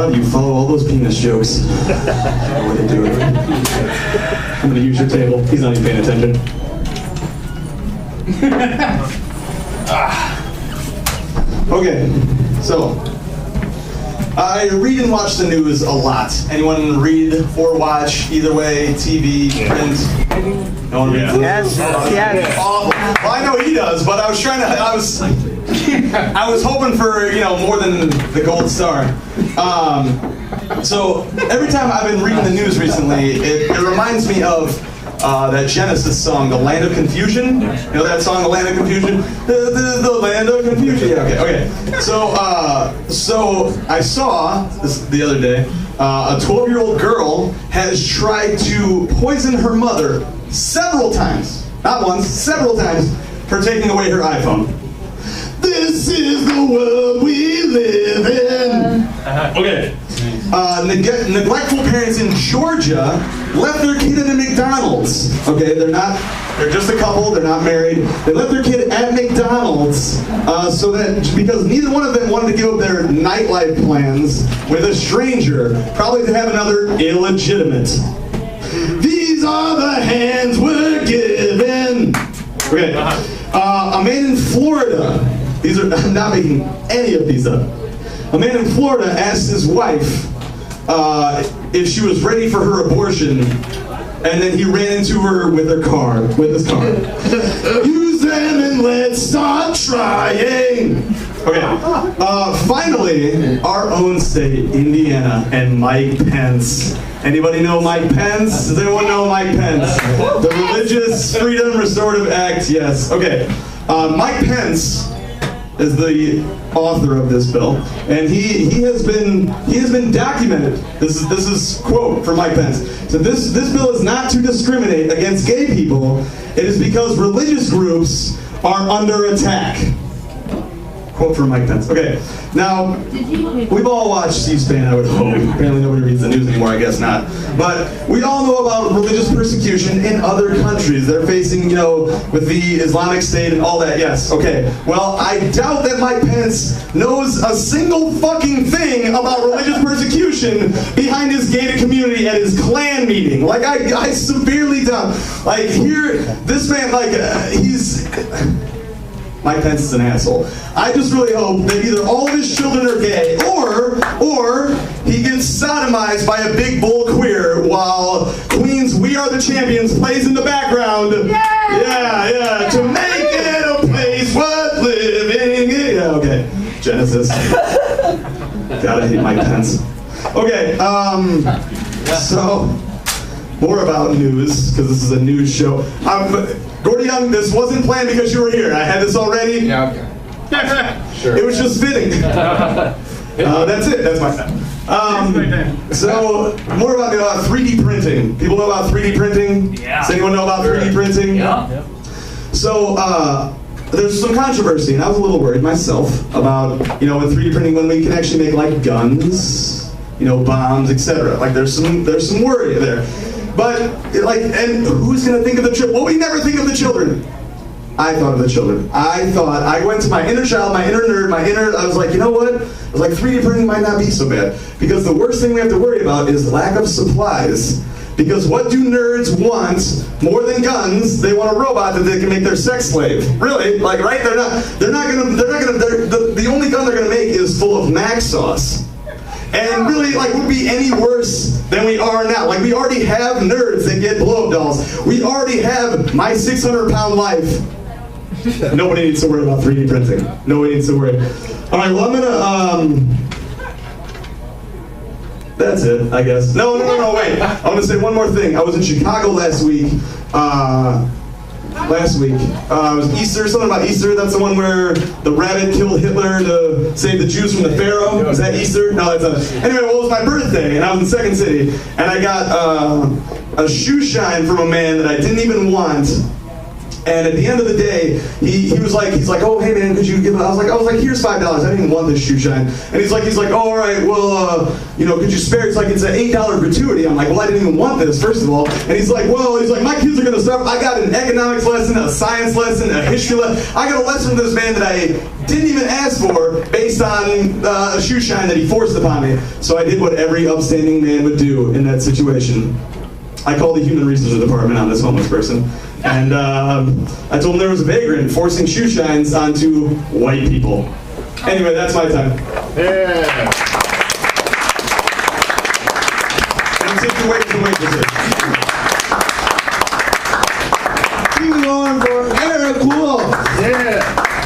lot of you follow all those penis jokes. I don't know what to do with it. I'm gonna use your table. He's not even paying attention. Okay, so I read and watch the news a lot. Anyone read or watch either way? TV, print? No one reads? Yes. Yes. Awful. Well, I know he does, but I was trying to. I was hoping for more than the gold star. So every time I've been reading the news recently, it reminds me of that Genesis song, "The Land of Confusion." You know that song, "The Land of Confusion"? The Land of Confusion. Yeah, okay. So I saw this the other day. A 12-year-old girl has tried to poison her mother several times. Not once, several times, for taking away her iPhone. This is the world we live in. Okay. Neglectful parents in Georgia left their kid at a McDonald's. Okay, they're just a couple, they're not married. They left their kid at McDonald's because neither one of them wanted to give up their nightlife plans with a stranger, probably to have another illegitimate. These are the hands we're given. Okay, a man in Florida. I'm not making any of these up. A man in Florida asked his wife if she was ready for her abortion, and then he ran into her with his car. Use them and let's start trying. Okay. Finally, our own state, Indiana, and Mike Pence. Anybody know Mike Pence? Does anyone know Mike Pence? The Religious Freedom Restorative Act. Yes. Okay. Mike Pence is the author of this bill, and he has been documented. This is quote from Mike Pence. So this bill is not to discriminate against gay people. It is because religious groups are under attack. Quote from Mike Pence. Okay, now we've all watched C-SPAN, I would hope. Apparently nobody reads the news anymore, I guess not. But we all know about religious persecution in other countries. They're facing, with the Islamic State and all that. Yes, okay. Well, I doubt that Mike Pence knows a single fucking thing about religious persecution behind his gated community at his Klan meeting. Like, I severely doubt. Like, here, this man, he's... Mike Pence is an asshole. I just really hope that either all of his children are gay, or he gets sodomized by a big bull queer while Queen's "We Are the Champions" plays in the background. Yeah, to make it a place worth living in. Yeah, okay. Genesis. Gotta hate Mike Pence. Okay, so more about news, because this is a news show. Gordy Young, this wasn't planned because you were here. I had this already. Yeah, okay. Sure. It was just fitting. That's it. That's my time. So, more about 3D printing. People know about 3D printing? Yeah. Does anyone know about 3D printing? Yeah. So, there's some controversy, and I was a little worried myself about, with 3D printing, when we can actually make, like, guns, bombs, etc. Like, there's some worry there. But, and who's going to think of the children? Well, we never think of the children. I thought of the children. I went to my inner child, my inner nerd, I was like, you know what? I was like, 3D printing might not be so bad. Because the worst thing we have to worry about is lack of supplies. Because what do nerds want more than guns? They want a robot that they can make their sex slave. Really? Like, right? The only gun they're going to make is full of Mac sauce. And really, would be any worse than we are now. Like, we already have nerds that get blow-up dolls. We already have My 600-Pound Life. Nobody needs to worry about 3D printing. Nobody needs to worry. All right, well, I'm gonna, that's it, I guess. No, wait. I want to say one more thing. I was in Chicago last week. It was Easter, something about Easter. That's the one where the rabbit killed Hitler to save the Jews from the Pharaoh. Is that Easter? No, that's not. Anyway, well, it was my birthday, and I was in Second City, and I got a shoe shine from a man that I didn't even want. And at the end of the day, he's like, oh hey man, could you give? I was like, here's $5. I didn't even want this shoe shine. And he's like, oh, all right, well, could you spare? It's like it's an $8 gratuity. I'm like, well, I didn't even want this, first of all. And he's like, my kids are gonna start. I got an economics lesson, a science lesson, a history lesson. I got a lesson from this man that I didn't even ask for, based on a shoe shine that he forced upon me. So I did what every upstanding man would do in that situation. I called the human resources department on this homeless person, and I told him there was a vagrant forcing shoe shines onto white people. Anyway, that's my time. Yeah. And situation waitresses.